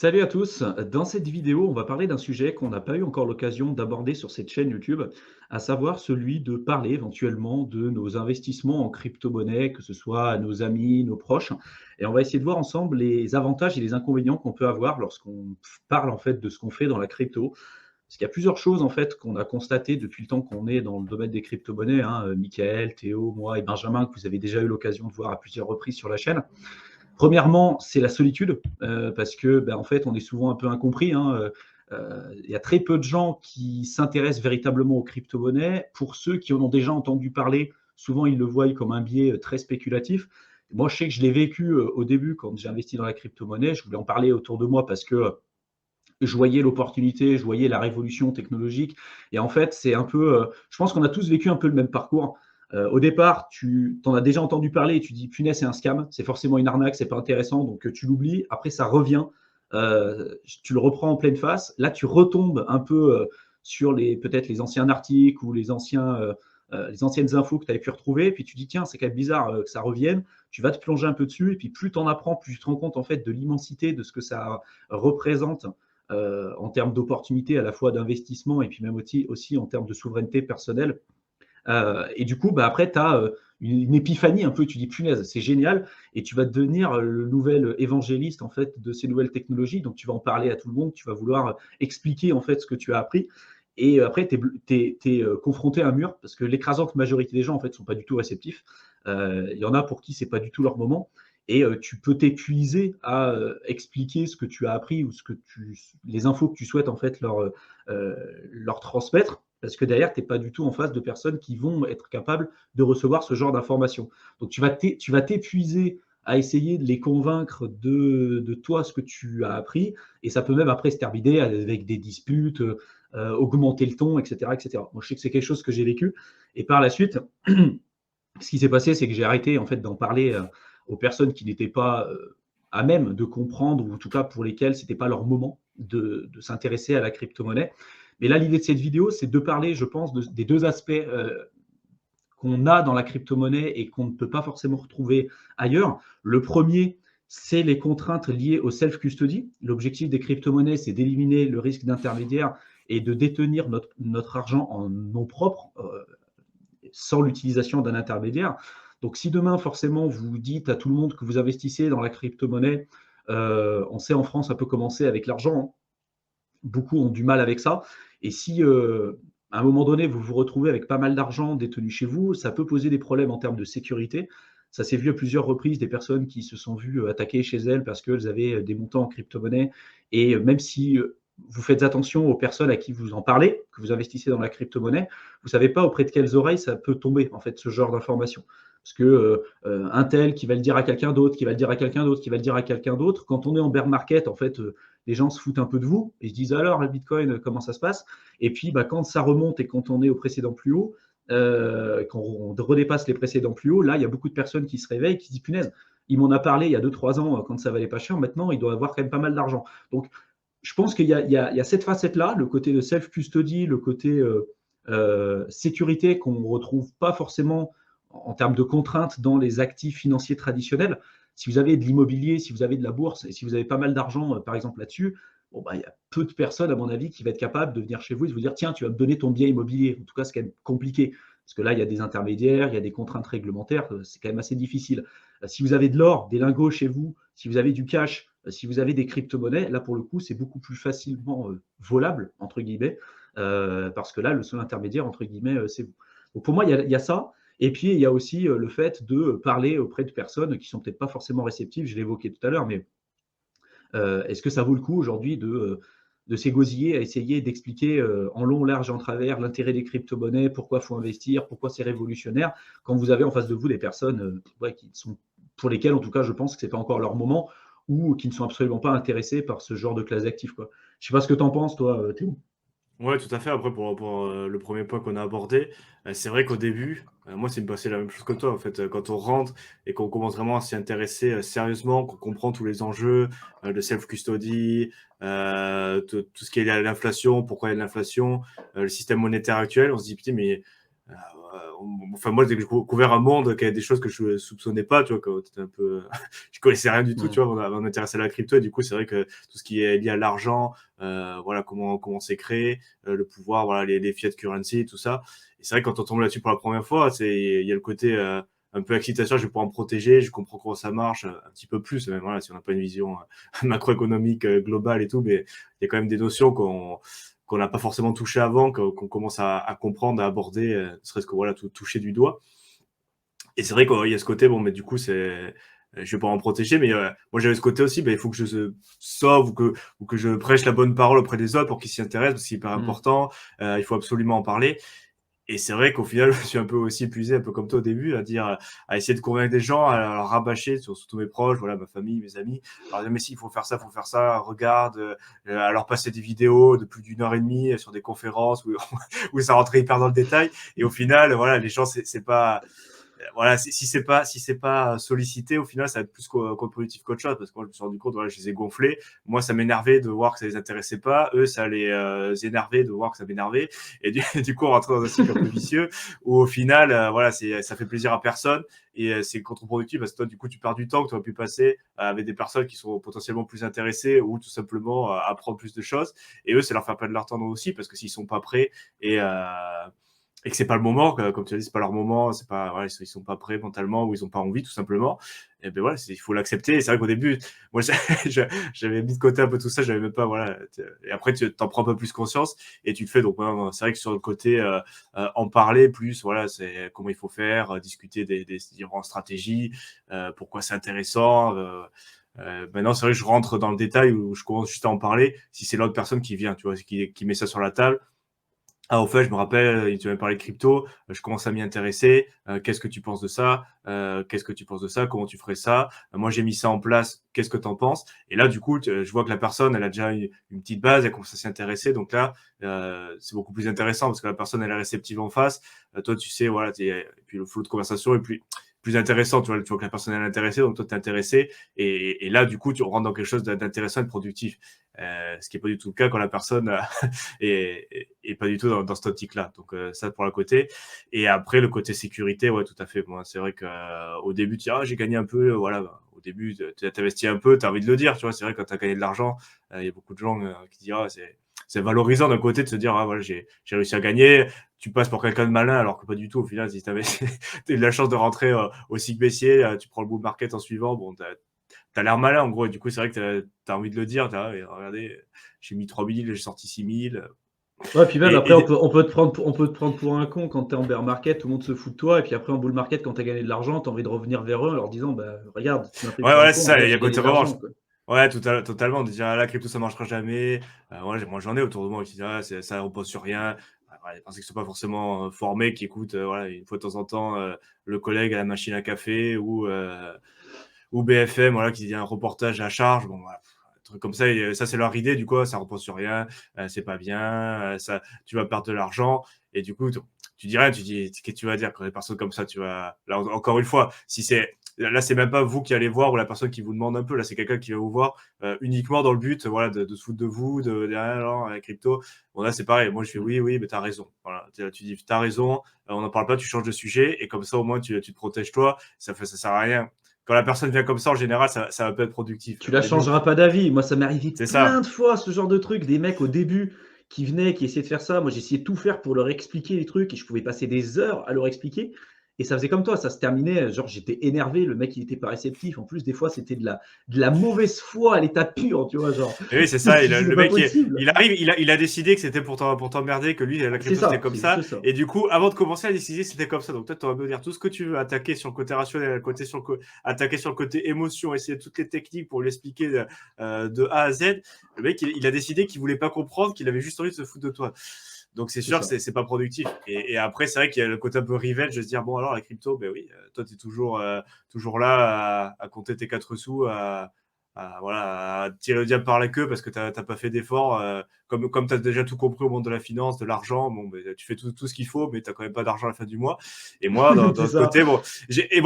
Salut à tous. Dans cette vidéo, on va parler d'un sujet qu'on n'a pas eu encore l'occasion d'aborder sur cette chaîne YouTube, à savoir celui de parler éventuellement de nos investissements en crypto-monnaie, que ce soit à nos amis, nos proches. Et on va essayer de voir ensemble les avantages et les inconvénients qu'on peut avoir lorsqu'on parle en fait de ce qu'on fait dans la crypto. Parce qu'il y a plusieurs choses en fait qu'on a constatées depuis le temps qu'on est dans le domaine des crypto-monnaies, hein, Michael, Théo, moi et Benjamin, que vous avez déjà eu l'occasion de voir à plusieurs reprises sur la chaîne. Premièrement, c'est la solitude, parce que, en fait, on est souvent un peu incompris, hein, il y a très peu de gens qui s'intéressent véritablement aux crypto-monnaies. Pour ceux qui en ont déjà entendu parler, souvent ils le voient comme un biais, très spéculatif. Moi, je sais que je l'ai vécu, au début quand j'ai investi dans la crypto-monnaie. Je voulais en parler autour de moi parce que, je voyais l'opportunité, je voyais la révolution technologique. Et en fait, c'est un peu, je pense qu'on a tous vécu un peu le même parcours. Au départ, tu en as déjà entendu parler et tu dis, punaise, c'est un scam, c'est forcément une arnaque, c'est pas intéressant, donc tu l'oublies. Après, ça revient, tu le reprends en pleine face. Là, tu retombes un peu sur peut-être les anciens articles ou les anciennes infos que tu avais pu retrouver. Puis tu dis, tiens, c'est quand même bizarre que ça revienne. Tu vas te plonger un peu dessus. Et puis plus tu en apprends, plus tu te rends compte en fait de l'immensité de ce que ça représente en termes d'opportunités à la fois d'investissement et puis même aussi en termes de souveraineté personnelle. Et du coup, après, tu as une épiphanie un peu, tu dis punaise, c'est génial, et tu vas devenir le nouvel évangéliste en fait de ces nouvelles technologies. Donc tu vas en parler à tout le monde, tu vas vouloir expliquer en fait ce que tu as appris. Et après, tu es, confronté à un mur parce que l'écrasante majorité des gens en fait sont pas du tout réceptifs. Il y en a pour qui c'est pas du tout leur moment. Et tu peux t'épuiser à expliquer ce que tu as appris ou les infos que tu souhaites en fait leur transmettre, parce que derrière, tu n'es pas du tout en face de personnes qui vont être capables de recevoir ce genre d'informations. Donc tu vas t'épuiser à essayer de les convaincre de toi ce que tu as appris, et ça peut même après se terminer avec des disputes, augmenter le ton, etc., etc. Moi, je sais que c'est quelque chose que j'ai vécu, et par la suite, ce qui s'est passé, c'est que j'ai arrêté en fait d'en parler aux personnes qui n'étaient pas à même de comprendre, ou en tout cas pour lesquelles c'était pas leur moment de s'intéresser à la crypto-monnaie. Mais là, l'idée de cette vidéo, c'est de parler, je pense, des deux aspects qu'on a dans la crypto-monnaie et qu'on ne peut pas forcément retrouver ailleurs. Le premier, c'est les contraintes liées au self-custody. L'objectif des crypto-monnaies, c'est d'éliminer le risque d'intermédiaire et de détenir notre argent en nom propre, sans l'utilisation d'un intermédiaire. Donc, si demain, forcément, vous dites à tout le monde que vous investissez dans la crypto-monnaie, on sait en France, ça peut commencer avec l'argent, hein. Beaucoup ont du mal avec ça. Et si, à un moment donné, vous vous retrouvez avec pas mal d'argent détenu chez vous, ça peut poser des problèmes en termes de sécurité. Ça s'est vu à plusieurs reprises, des personnes qui se sont vues attaquer chez elles parce qu'elles avaient des montants en crypto-monnaie. Et même si vous faites attention aux personnes à qui vous en parlez, que vous investissez dans la crypto-monnaie, vous ne savez pas auprès de quelles oreilles ça peut tomber, en fait, ce genre d'information. Parce que un tel qui va le dire à quelqu'un d'autre, qui va le dire à quelqu'un d'autre, qui va le dire à quelqu'un d'autre, quand on est en bear market, en fait, les gens se foutent un peu de vous et se disent alors le Bitcoin, comment ça se passe. Et puis quand ça remonte et quand on est au précédent plus haut, quand on redépasse les précédents plus hauts, là il y a beaucoup de personnes qui se réveillent, qui se disent punaise, il m'en a parlé il y a 2-3 ans quand ça valait pas cher, maintenant il doit avoir quand même pas mal d'argent. Donc je pense qu'il y a cette facette-là, le côté de self-custody, le côté sécurité qu'on ne retrouve pas forcément en termes de contraintes dans les actifs financiers traditionnels. Si vous avez de l'immobilier, si vous avez de la bourse et si vous avez pas mal d'argent, par exemple, là-dessus, bon, il y a peu de personnes, à mon avis, qui vont être capables de venir chez vous et de vous dire tiens, tu vas me donner ton bien immobilier. En tout cas, c'est quand même compliqué. Parce que là, il y a des intermédiaires, il y a des contraintes réglementaires, c'est quand même assez difficile. Si vous avez de l'or, des lingots chez vous, si vous avez du cash, si vous avez des crypto-monnaies, là, pour le coup, c'est beaucoup plus facilement volable, entre guillemets, parce que là, le seul intermédiaire, entre guillemets, c'est vous. Donc pour moi, il y a ça. Et puis, il y a aussi le fait de parler auprès de personnes qui sont peut-être pas forcément réceptives. Je l'ai évoqué tout à l'heure, mais est-ce que ça vaut le coup aujourd'hui de s'égosiller à essayer d'expliquer en long, large et en travers l'intérêt des crypto-monnaies, pourquoi il faut investir, pourquoi c'est révolutionnaire, quand vous avez en face de vous des personnes qui sont, pour lesquelles, en tout cas, je pense que ce n'est pas encore leur moment, ou qui ne sont absolument pas intéressés par ce genre de classe d'actifs, quoi. Je ne sais pas ce que tu en penses, toi, Théo. Ouais, tout à fait. Après, pour le premier point qu'on a abordé, c'est vrai qu'au début, moi, c'est me passé la même chose que toi, en fait. Quand on rentre et qu'on commence vraiment à s'y intéresser sérieusement, qu'on comprend tous les enjeux de self-custody, tout ce qui est lié à l'inflation, pourquoi il y a de l'inflation, le système monétaire actuel, on se dit, putain, mais Enfin, moi, j'ai découvert un monde qui avait des choses que je soupçonnais pas, tu vois, quand t'étais un peu, je connaissais rien du tout, tu vois, on m'intéressait à la crypto, et du coup, c'est vrai que tout ce qui est lié à l'argent, voilà, comment c'est créé, le pouvoir, voilà, les fiat currency, tout ça. Et c'est vrai que quand on tombe là-dessus pour la première fois, il y a le côté, un peu excitation, je vais pouvoir me protéger, je comprends comment ça marche, un petit peu plus, même, voilà, si on n'a pas une vision macroéconomique globale et tout, mais il y a quand même des notions qu'on n'a pas forcément touché avant, qu'on commence à comprendre, à aborder, ne serait-ce que voilà, toucher du doigt. Et c'est vrai qu'il y a ce côté, bon, mais du coup, je vais pas en protéger, mais moi j'avais ce côté aussi, il faut que je sauve ou que je prêche la bonne parole auprès des autres pour qu'ils s'y intéressent, parce que c'est hyper Mmh. important, il faut absolument en parler. Et c'est vrai qu'au final, je suis un peu aussi épuisé, un peu comme toi au début, à essayer de convaincre des gens, à leur rabâcher sur tous mes proches, voilà, ma famille, mes amis. Alors, dire, mais si, il faut faire ça, regarde, à leur passer des vidéos de plus d'1 heure et demie sur des conférences où, où ça rentrait hyper dans le détail. Et au final, voilà, les gens, c'est pas, voilà, si c'est pas sollicité, au final, ça va être plus contre-productif qu'autre chose, parce que moi, je me suis rendu compte, voilà, je les ai gonflés. Moi, ça m'énervait de voir que ça les intéressait pas. Eux, ça les énervait de voir que ça m'énervait. Et du coup, on rentrait dans un cycle un peu vicieux où, au final, voilà, ça fait plaisir à personne et c'est contre-productif parce que toi, du coup, tu perds du temps que tu aurais pu passer avec des personnes qui sont potentiellement plus intéressées ou tout simplement apprendre plus de choses. Et eux, c'est leur faire perdre leur temps aussi parce que s'ils sont pas prêts et que c'est pas le moment, comme tu as dit, c'est pas leur moment, c'est pas, voilà, ils sont pas prêts mentalement ou ils ont pas envie tout simplement. Et ben voilà, il faut l'accepter. Et c'est vrai qu'au début, moi, j'avais mis de côté un peu tout ça, j'avais même pas, voilà. Et après, tu t'en prends un peu plus conscience et tu le fais. Donc, ouais, c'est vrai que sur le côté en parler plus, voilà, c'est comment il faut faire, discuter des différentes stratégies, pourquoi c'est intéressant. Maintenant, c'est vrai que je rentre dans le détail où je commence juste à en parler. Si c'est l'autre personne qui vient, tu vois, qui met ça sur la table. Ah, au fait, je me rappelle, tu m'avais parlé de crypto, je commence à m'y intéresser. Qu'est-ce que tu penses de ça? Qu'est-ce que tu penses de ça? Comment tu ferais ça? Moi, j'ai mis ça en place. Qu'est-ce que tu en penses? Et là, du coup, je vois que la personne, elle a déjà une petite base, elle commence à s'y intéresser. Donc là, c'est beaucoup plus intéressant parce que la personne, elle est réceptive en face. Toi, tu sais, voilà, et puis le flot de conversation est plus intéressant. Tu vois que la personne, elle est intéressée, donc toi, tu es intéressé. Et là, du coup, tu rentres dans quelque chose d'intéressant et de productif. Ce qui n'est pas du tout le cas quand la personne et pas du tout dans cette optique-là. Donc ça pour le côté. Et après le côté sécurité, ouais, tout à fait. Moi, c'est vrai qu'au début, tu dis j'ai gagné un peu, voilà. Au début, tu t'investis un peu, tu as envie de le dire, tu vois. C'est vrai que quand tu as gagné de l'argent, il y a beaucoup de gens qui disent c'est valorisant d'un côté de se dire voilà, j'ai réussi à gagner. Tu passes pour quelqu'un de malin alors que pas du tout. Au final, si tu avais eu de la chance de rentrer au cycle baissier, tu prends le bull market en suivant, bon, t'as l'air malin en gros, et du coup c'est vrai que t'as envie de le dire, regardez, j'ai mis 3000, j'ai sorti 6000. Ouais, puis même après, Et, et on peut te prendre pour un con quand tu es en bear market, tout le monde se fout de toi, et puis après en bull market, quand tu as gagné de l'argent, tu as envie de revenir vers eux en leur disant: «Bah, regarde, tu m'as pris ouais, pour un ouais, c'est con, ça, regarde, il y a j'ai gagné côté de revanche. l'argent, quoi». Ouais, totalement, de dire la crypto ça marchera jamais. Ouais, moi j'en ai autour de moi qui disent ça repose sur rien. Ouais, des personnes qui sont pas forcément formées, qui écoutent voilà, une fois de temps en temps le collègue à la machine à café ou BFM, voilà, qui dit un reportage à charge. Bon, voilà, un truc comme ça, ça c'est leur idée. Du coup, ça repose sur rien, c'est pas bien, ça, tu vas perdre de l'argent. Et du coup, tu dis rien, tu dis, qu'est-ce que tu vas dire quand des personnes comme ça, tu vas. Là, encore une fois, si c'est. Là, c'est même pas vous qui allez voir ou la personne qui vous demande un peu. Là, c'est quelqu'un qui va vous voir uniquement dans le but voilà, de se foutre de vous, de la crypto. Bon, là, c'est pareil. Moi, je fais Mmh. oui, oui, mais t'as raison. Voilà. Tu dis, t'as raison, on n'en parle pas, tu changes de sujet. Et comme ça, au moins, tu te protèges toi. Ça sert à rien quand la personne vient comme ça, en général, ça va pas être productif. Tu Au la début, changeras pas d'avis. Moi, ça m'est arrivé c'est plein ça. de fois ce genre de truc, des mecs au début qui venaient, qui essayaient de faire ça. Moi, j'essayais de tout faire pour leur expliquer les trucs et je pouvais passer des heures à leur expliquer et ça faisait comme toi, ça se terminait, genre j'étais énervé, le mec il était pas réceptif. En plus, des fois, c'était de la mauvaise foi à l'état pur, tu vois? Genre, Et oui, c'est ça. c'est Le pas mec, possible. il arrive, il a décidé que c'était pour t'emmerder, que lui, la C'est crypto, c'était ça, comme c'est ça. juste ça. Et du coup, avant de commencer, il a décidé que c'était comme ça. Donc, toi, tu aurais beau dire tout ce que tu veux, attaquer sur le côté rationnel, attaquer sur le côté émotion, essayer toutes les techniques pour lui expliquer de A à Z. Le mec, il a décidé qu'il voulait pas comprendre, qu'il avait juste envie de se foutre de toi. Donc, c'est C'est sûr que ça. c'est pas productif. Et après, c'est vrai qu'il y a le côté un peu revenge de se dire, bon, alors, la crypto, ben oui, toi, tu es toujours là à compter tes 4 sous, à tirer le diable par la queue parce que tu n'as pas fait d'effort. Comme tu as déjà tout compris au monde de la finance, de l'argent, bon, ben, tu fais tout ce qu'il faut, mais tu n'as quand même pas d'argent à la fin du mois. Et moi, d'un C'est autre ça. côté, bon,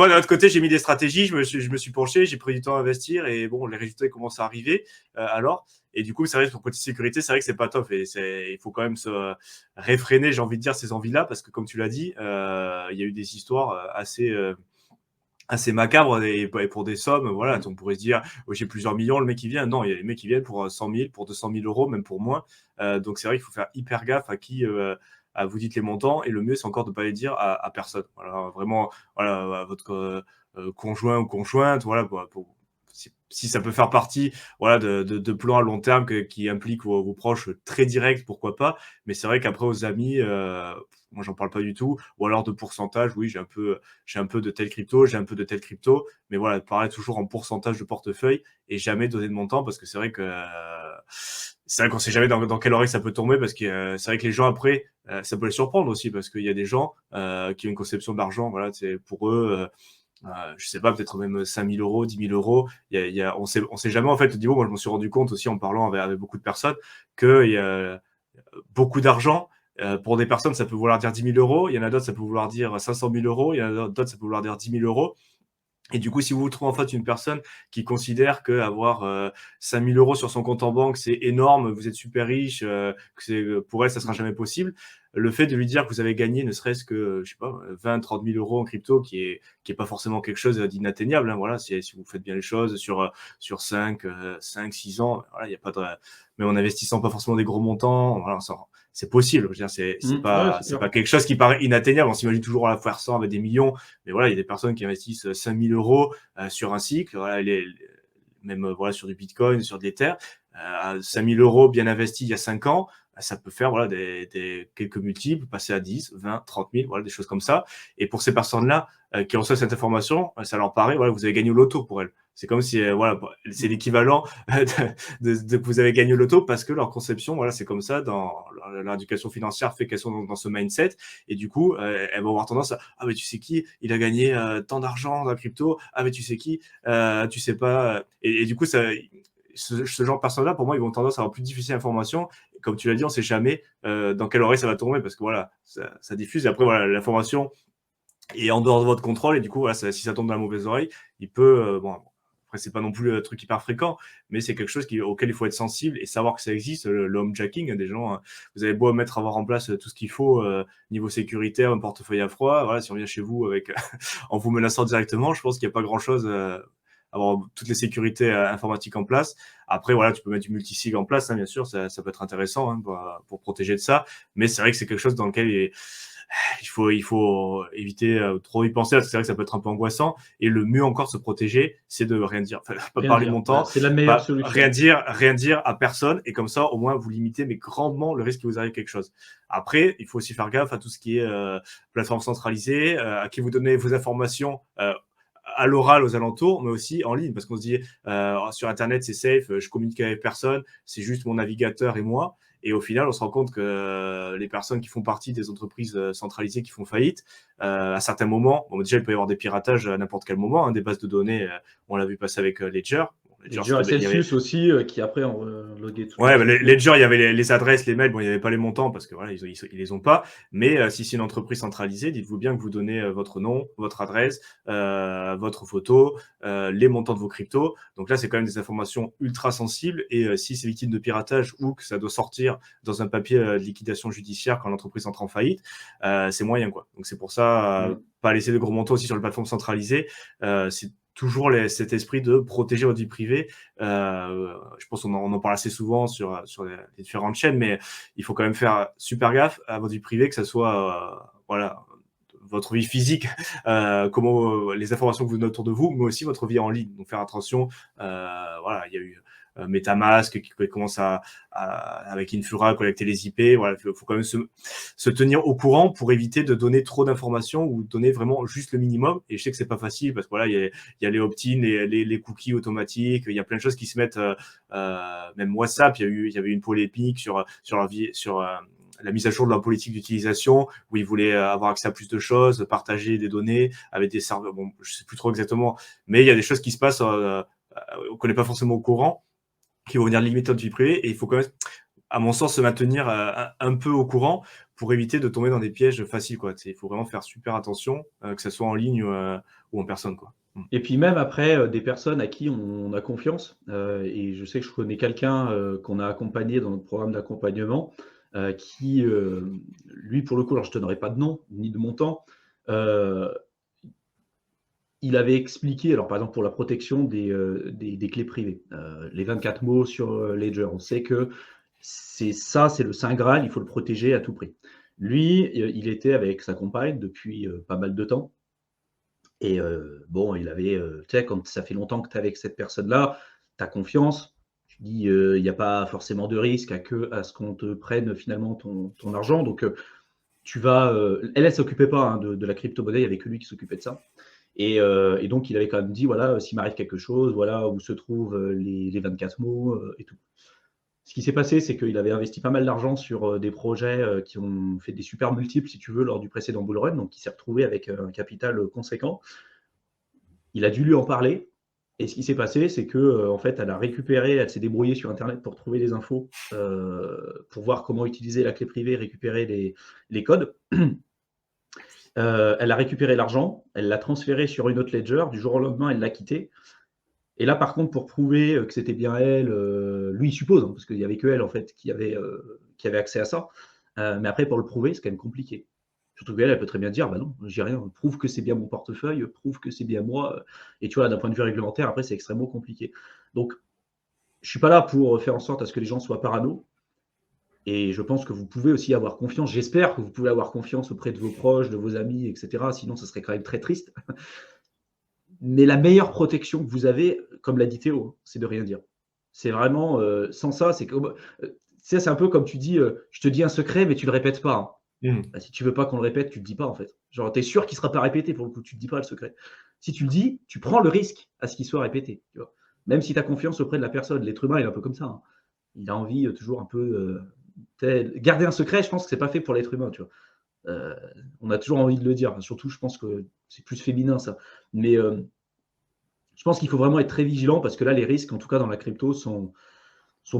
d'un autre côté, j'ai mis des stratégies, je me suis penché, j'ai pris du temps à investir et bon, les résultats ils commencent à arriver. Alors, et du coup, c'est vrai que pour côté sécurité, c'est vrai que c'est pas top et il faut quand même se réfréner, j'ai envie de dire, ces envies-là parce que comme tu l'as dit, il y a eu des histoires assez macabre et pour des sommes, voilà, on pourrait se dire, oh, j'ai plusieurs millions, le mec qui vient. Non, il y a des mecs qui viennent pour 100 000, pour 200 000 euros, même pour moins. Donc c'est vrai qu'il faut faire hyper gaffe à qui vous dites les montants et le mieux c'est encore de ne pas les dire à personne. Voilà, vraiment, voilà, à votre conjoint ou conjointe, voilà, si ça peut faire partie voilà, de plans à long terme qui impliquent vos proches très directs, pourquoi pas. Mais c'est vrai qu'après aux amis, moi j'en parle pas du tout. Ou alors de pourcentage, oui, j'ai un peu de telle crypto, j'ai un peu de telle crypto. Mais voilà, parler toujours en pourcentage de portefeuille et jamais donner de montant parce que c'est vrai qu'on sait jamais dans quelle oreille ça peut tomber parce que c'est vrai que les gens après, ça peut les surprendre aussi parce qu'il y a des gens qui ont une conception de l'argent, voilà, c'est pour eux. Je sais pas, peut-être même 5 000 euros, 10 000 euros. On sait jamais, en fait, au niveau, moi, je me suis rendu compte aussi en parlant avec beaucoup de personnes qu'il y a beaucoup d'argent. Pour des personnes, ça peut vouloir dire 10 000 euros. Il y en a d'autres, ça peut vouloir dire 500 000 euros. Il y en a d'autres, ça peut vouloir dire 10 000 euros. Et du coup, si vous vous trouvez en fait une personne qui considère qu'avoir 5 000 euros sur son compte en banque, c'est énorme, vous êtes super riche, pour elle, ça sera jamais possible. Le fait de lui dire que vous avez gagné ne serait-ce que, je sais pas, 20, 30 000 euros en crypto, qui est pas forcément quelque chose d'inatteignable, hein, voilà, si vous faites bien les choses sur 5, 6 ans, voilà, il y a pas de, mais en investissant pas forcément des gros montants, voilà, c'est possible. Je veux dire, Ouais, c'est c'est clair. pas quelque chose qui paraît inatteignable. On s'imagine toujours à la faire 100 avec des millions, mais voilà, il y a des personnes qui investissent 5 000 euros sur un cycle, voilà, même voilà, sur du Bitcoin, sur de l'Ether, 5 000 euros bien investis il y a 5 ans, ça peut faire voilà, quelques multiples, passer à 10, 20, 30 000, voilà, des choses comme ça. Et pour ces personnes-là qui reçoivent cette information, ça leur paraît, voilà, vous avez gagné au loto pour elles. C'est comme si, voilà, c'est l'équivalent que vous avez gagné au loto parce que leur conception, voilà, c'est comme ça, dans l'éducation financière fait qu'elles sont dans ce mindset. Et du coup, elles vont avoir tendance à, ah, mais tu sais qui, il a gagné tant d'argent dans la crypto, ah, mais tu sais qui, tu sais pas. Et du coup, ce genre de personnes-là, pour moi, ils vont tendance à avoir plus difficile d'information. Comme tu l'as dit, on ne sait jamais dans quelle oreille ça va tomber parce que voilà, ça diffuse. Et après, voilà, l'information est en dehors de votre contrôle. Et du coup, voilà, si ça tombe dans la mauvaise oreille, il peut. Bon, après, c'est pas non plus un truc hyper fréquent, mais c'est quelque chose auquel il faut être sensible et savoir que ça existe, le homejacking. Des gens, vous avez beau avoir en place tout ce qu'il faut niveau sécuritaire, un portefeuille à froid. Voilà, si on vient chez vous en vous menaçant directement, je pense qu'il n'y a pas grand-chose avoir toutes les sécurités informatiques en place. Après, voilà, tu peux mettre du multisig en place, hein, bien sûr, ça peut être intéressant hein, pour protéger de ça. Mais c'est vrai que c'est quelque chose dans lequel il faut éviter trop y penser, parce que c'est vrai que ça peut être un peu angoissant. Et le mieux encore de se protéger, c'est de rien dire. Enfin, pas Rien parler dire. Voilà, montant, c'est la meilleure rien solution. dire à personne. Et comme ça, au moins, vous limitez mais grandement le risque qu'il vous arrive quelque chose. Après, il faut aussi faire gaffe à tout ce qui est plateforme centralisée, à qui vous donnez vos informations à l'oral aux alentours, mais aussi en ligne, parce qu'on se dit sur Internet c'est safe, je communique avec personne, c'est juste mon navigateur et moi. Et au final, on se rend compte que les personnes qui font partie des entreprises centralisées qui font faillite, à certains moments, bon, déjà il peut y avoir des piratages à n'importe quel moment, hein, des bases de données, on l'a vu passer avec Ledger. Bon, Les Ledger, Ledger et il y avait Celsius aussi, qui après ont logué toutes Ouais, leurs bah, infos. Ledger, il y avait les adresses, les mails, bon, il n'y avait pas les montants parce que voilà, ils les ont pas. Mais si c'est une entreprise centralisée, dites-vous bien que vous donnez votre nom, votre adresse, votre photo, les montants de vos cryptos. Donc là, c'est quand même des informations ultra sensibles. Et si c'est victime de piratage ou que ça doit sortir dans un papier de liquidation judiciaire quand l'entreprise entre en faillite, c'est moyen, quoi. Donc c'est pour ça, Mm. pas laisser de gros montants aussi sur les plateformes centralisées. C'est toujours cet esprit de protéger votre vie privée. Je pense qu'on en parle assez souvent sur les différentes chaînes, mais il faut quand même faire super gaffe à votre vie privée, que ce soit voilà, votre vie physique, comment les informations que vous donnez autour de vous, mais aussi votre vie en ligne. Donc faire attention. Voilà, il y a eu MetaMask qui commence avec Infura à collecter les IP. Voilà, il faut quand même se tenir au courant pour éviter de donner trop d'informations ou donner vraiment juste le minimum. Et je sais que c'est pas facile parce que voilà, il y a les opt-in, les cookies automatiques, il y a plein de choses qui se mettent. Même WhatsApp, il y avait une polémique sur la mise à jour de leur politique d'utilisation, où ils voulaient avoir accès à plus de choses, partager des données avec des serveurs. Bon, je sais plus trop exactement, mais il y a des choses qui se passent qu'on n'est pas forcément au courant, qui vont venir limiter notre vie privée. Et il faut quand même, à mon sens, se maintenir un peu au courant pour éviter de tomber dans des pièges faciles, quoi. Il faut vraiment faire super attention, que ce soit en ligne ou en personne, quoi. Et puis même après, des personnes à qui on a confiance, et je sais que je connais quelqu'un, qu'on a accompagné dans notre programme d'accompagnement, qui, lui, pour le coup, alors je ne donnerai pas de nom ni de montant, heu, il avait expliqué, alors par exemple pour la protection des clés privées, les 24 mots sur, Ledger. On sait que c'est le saint graal, il faut le protéger à tout prix. Lui, il était avec sa compagne depuis, pas mal de temps. Et bon, il avait, tu sais, quand ça fait longtemps que tu es avec cette personne-là, tu as confiance. Tu dis, il n'y a pas forcément de risque à ce qu'on te prenne finalement ton argent. Donc, tu vas, elle s'occupait pas, hein, de la crypto-monnaie, il y avait que lui qui s'occupait de ça. Et donc, il avait quand même dit, voilà, s'il m'arrive quelque chose, voilà où se trouvent les 24 mots et tout. Ce qui s'est passé, c'est qu'il avait investi pas mal d'argent sur des projets qui ont fait des super multiples, si tu veux, lors du précédent bull run. Donc, il s'est retrouvé avec un capital conséquent. Il a dû lui en parler. Et ce qui s'est passé, c'est que en fait, elle s'est débrouillée sur Internet pour trouver des infos, pour voir comment utiliser la clé privée, récupérer les codes. Elle a récupéré l'argent, elle l'a transféré sur une autre ledger. Du jour au lendemain, elle l'a quitté. Et là, par contre, pour prouver que c'était bien elle, lui, il suppose, hein, parce qu'il n'y avait que elle en fait qui avait accès à ça. Mais après, pour le prouver, c'est quand même compliqué. Surtout qu'elle, elle peut très bien dire, bah non, j'ai rien, prouve que c'est bien mon portefeuille, prouve que c'est bien moi. Et tu vois, d'un point de vue réglementaire, après, c'est extrêmement compliqué. Donc, je suis pas là pour faire en sorte à ce que les gens soient parano. Et je pense que vous pouvez aussi avoir confiance. J'espère que vous pouvez avoir confiance auprès de vos proches, de vos amis, etc. Sinon, ça serait quand même très triste. Mais la meilleure protection que vous avez, comme l'a dit Théo, c'est de rien dire. C'est vraiment, sans ça, c'est comme, c'est un peu comme tu dis, je te dis un secret, mais tu le répètes pas, hein. Mmh. Bah, si tu veux pas qu'on le répète, tu le dis pas en fait. Genre, tu es sûr qu'il sera pas répété pour le coup, tu le dis pas le secret. Si tu le dis, tu prends le risque à ce qu'il soit répété, tu vois? Même si tu as confiance auprès de la personne. L'être humain, il est un peu comme ça, hein. Il a envie, toujours un peu, garder un secret, je pense que c'est pas fait pour l'être humain, tu vois? Heu, on a toujours envie de le dire. Surtout, je pense que c'est plus féminin ça. Mais, je pense qu'il faut vraiment être très vigilant parce que là, les risques, en tout cas dans la crypto, sont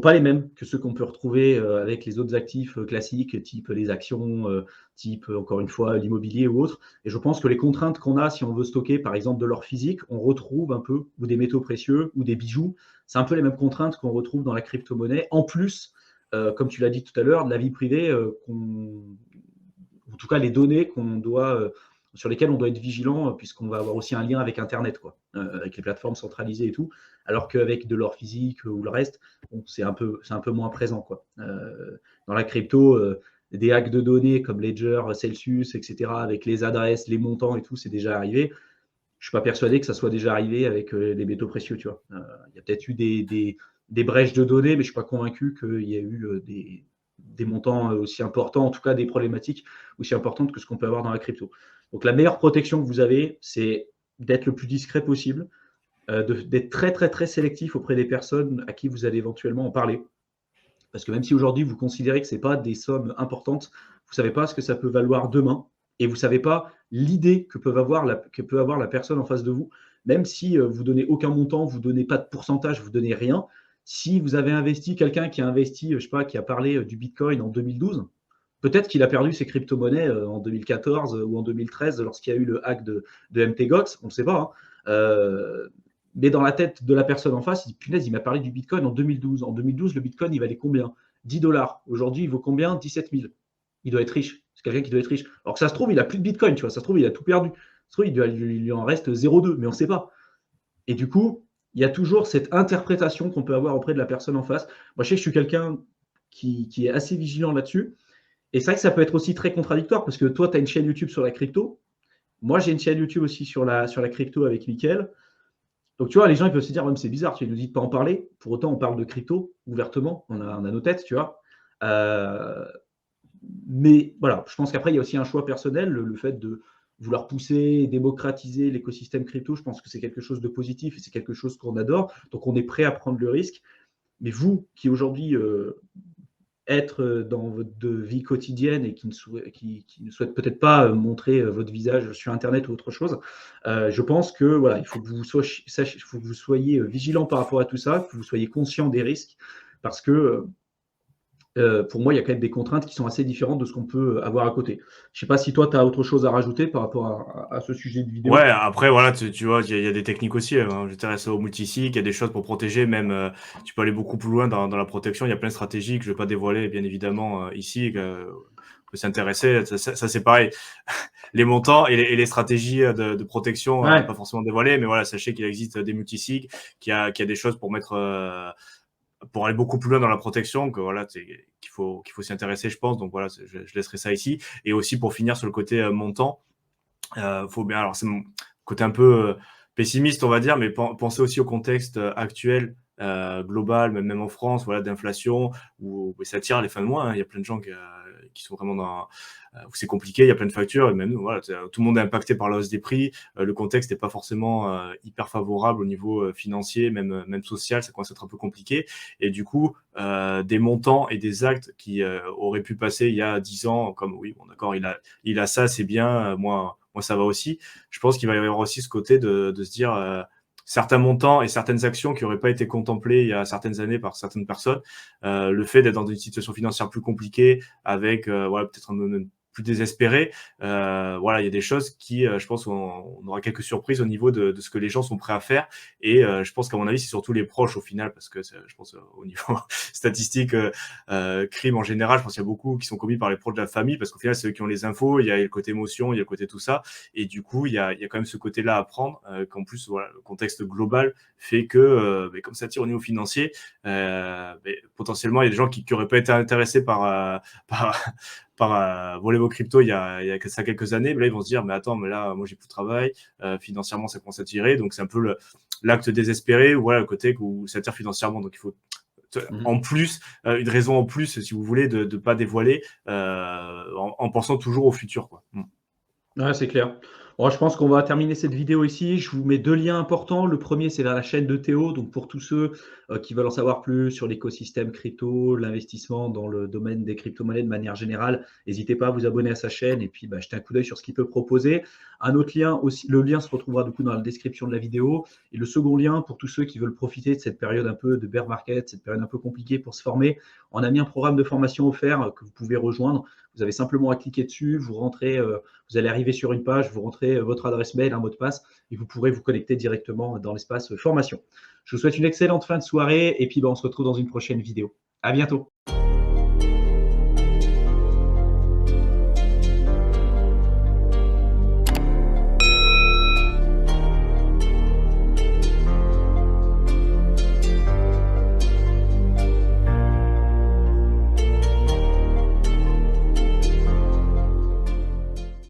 pas les mêmes que ceux qu'on peut retrouver avec les autres actifs classiques, type les actions, type, encore une fois, l'immobilier ou autre. Et je pense que les contraintes qu'on a si on veut stocker, par exemple, de l'or physique, on retrouve un peu, ou des métaux précieux, ou des bijoux. C'est un peu les mêmes contraintes qu'on retrouve dans la crypto-monnaie. En plus, comme tu l'as dit tout à l'heure, de la vie privée, en tout cas les données sur lesquelles on doit être vigilant, puisqu'on va avoir aussi un lien avec Internet, quoi, avec les plateformes centralisées et tout, alors qu'avec de l'or physique ou le reste, bon, c'est un peu moins présent, quoi. Dans la crypto, des hacks de données comme Ledger, Celsius, etc., avec les adresses, les montants et tout, c'est déjà arrivé. Je ne suis pas persuadé que ça soit déjà arrivé avec les métaux précieux, tu vois. Il y a peut-être eu des brèches de données, mais je ne suis pas convaincu qu'il y ait eu des montants aussi importants, en tout cas des problématiques aussi importantes que ce qu'on peut avoir dans la crypto. Donc la meilleure protection que vous avez, c'est d'être le plus discret possible, d'être très très très sélectif auprès des personnes à qui vous allez éventuellement en parler. Parce que même si aujourd'hui vous considérez que ce n'est pas des sommes importantes, vous ne savez pas ce que ça peut valoir demain et vous ne savez pas l'idée que peut avoir la personne en face de vous. Même si vous ne donnez aucun montant, vous ne donnez pas de pourcentage, vous ne donnez rien. Si vous avez investi, quelqu'un qui a investi, je sais pas, qui a parlé du Bitcoin en 2012, peut-être qu'il a perdu ses crypto-monnaies en 2014 ou en 2013 lorsqu'il y a eu le hack de MTGOX, on ne sait pas, hein. Mais dans la tête de la personne en face, il dit punaise, il m'a parlé du Bitcoin en 2012. En 2012, le Bitcoin, il valait combien? 10 dollars. Aujourd'hui, il vaut combien? 17 000. Il doit être riche. C'est quelqu'un qui doit être riche. Alors que ça se trouve, il n'a plus de Bitcoin, tu vois. Ça se trouve, il a tout perdu. Ça se trouve, il lui en reste 0,2, mais on ne sait pas. Et du coup, il y a toujours cette interprétation qu'on peut avoir auprès de la personne en face. Moi, je sais que je suis quelqu'un qui est assez vigilant là-dessus. Et c'est vrai que ça peut être aussi très contradictoire parce que toi, tu as une chaîne YouTube sur la crypto. Moi, j'ai une chaîne YouTube aussi sur la crypto avec Mickaël. Donc, tu vois, les gens ils peuvent se dire, ouais, mais c'est bizarre, tu ne nous dis de pas en parler. Pour autant, on parle de crypto ouvertement. On a nos têtes, tu vois. Mais voilà, je pense qu'après, il y a aussi un choix personnel, le fait de vouloir pousser, démocratiser l'écosystème crypto. Je pense que c'est quelque chose de positif et c'est quelque chose qu'on adore. Donc, on est prêt à prendre le risque. Mais vous, qui aujourd'hui être dans votre vie quotidienne et qui ne souhaitent peut-être pas montrer votre visage sur Internet ou autre chose, je pense que voilà, il faut que faut que vous soyez vigilant par rapport à tout ça, que vous soyez conscient des risques, parce que pour moi, il y a quand même des contraintes qui sont assez différentes de ce qu'on peut avoir à côté. Je ne sais pas si toi, tu as autre chose à rajouter par rapport à ce sujet de vidéo. Ouais, après, voilà, tu vois, il y a des techniques aussi. Hein. J'intéresse au multisig, il y a des choses pour protéger, même tu peux aller beaucoup plus loin dans la protection. Il y a plein de stratégies que je ne vais pas dévoiler, bien évidemment, ici, peut s'intéresser. Ça c'est pareil. Les montants et les stratégies de protection, Ouais, pas forcément dévoilées, mais voilà, sachez qu'il existe des multisig, qu'il y a des choses pour mettre. Pour aller beaucoup plus loin dans la protection, que voilà, qu'il faut s'y intéresser, je pense. Donc voilà, je laisserai ça ici. Et aussi pour finir sur le côté montant, faut bien, alors c'est mon côté un peu pessimiste, on va dire, mais pensez aussi au contexte actuel, global, même en France, voilà, d'inflation, où ça tire les fins de mois. Hein. Il y a plein de gens qui sont vraiment où c'est compliqué, il y a plein de factures, et même nous, voilà, tout le monde est impacté par la hausse des prix. Le contexte n'est pas forcément hyper favorable au niveau financier, même social, ça commence à être un peu compliqué. Et du coup, des montants et des actes qui auraient pu passer il y a 10 ans, comme oui, bon, d'accord, il a ça, c'est bien, moi, ça va aussi. Je pense qu'il va y avoir aussi ce côté de se dire certains montants et certaines actions qui n'auraient pas été contemplées il y a certaines années par certaines personnes. Le fait d'être dans une situation financière plus compliquée, avec voilà, peut-être un plus désespéré, voilà, il y a des choses qui, je pense, on aura quelques surprises au niveau de ce que les gens sont prêts à faire. Et je pense qu'à mon avis, c'est surtout les proches au final, parce que je pense au niveau statistique, crime en général, je pense qu'il y a beaucoup qui sont commis par les proches de la famille, parce qu'au final, c'est eux qui ont les infos, il y a le côté émotion, il y a le côté tout ça. Et du coup, il y a quand même ce côté-là à prendre, qu'en plus, voilà, le contexte global fait que, comme ça tire au niveau financier, potentiellement, il y a des gens qui n'auraient pas été intéressés par, voler vos cryptos il y a ça quelques années, mais là, ils vont se dire, mais attends, mais là, moi, j'ai plus de travail, financièrement, ça commence à tirer, donc c'est un peu l'acte désespéré, ou voilà, le côté où ça tire financièrement, donc il faut mhm. en plus, une raison en plus, si vous voulez, de ne pas dévoiler, en pensant toujours au futur, quoi. Ouais, c'est clair. Bon, je pense qu'on va terminer cette vidéo ici. Je vous mets deux liens importants. Le premier, c'est vers la chaîne de Théo. Donc, pour tous ceux qui veulent en savoir plus sur l'écosystème crypto, l'investissement dans le domaine des crypto-monnaies de manière générale, n'hésitez pas à vous abonner à sa chaîne et puis jeter un coup d'œil sur ce qu'il peut proposer. Un autre lien aussi, le lien se retrouvera du coup dans la description de la vidéo. Et le second lien, pour tous ceux qui veulent profiter de cette période un peu de bear market, cette période un peu compliquée pour se former, on a mis un programme de formation offert que vous pouvez rejoindre. Vous avez simplement à cliquer dessus, vous rentrez. Vous allez arriver sur une page, vous rentrez votre adresse mail, un mot de passe, et vous pourrez vous connecter directement dans l'espace formation. Je vous souhaite une excellente fin de soirée, et puis on se retrouve dans une prochaine vidéo. À bientôt.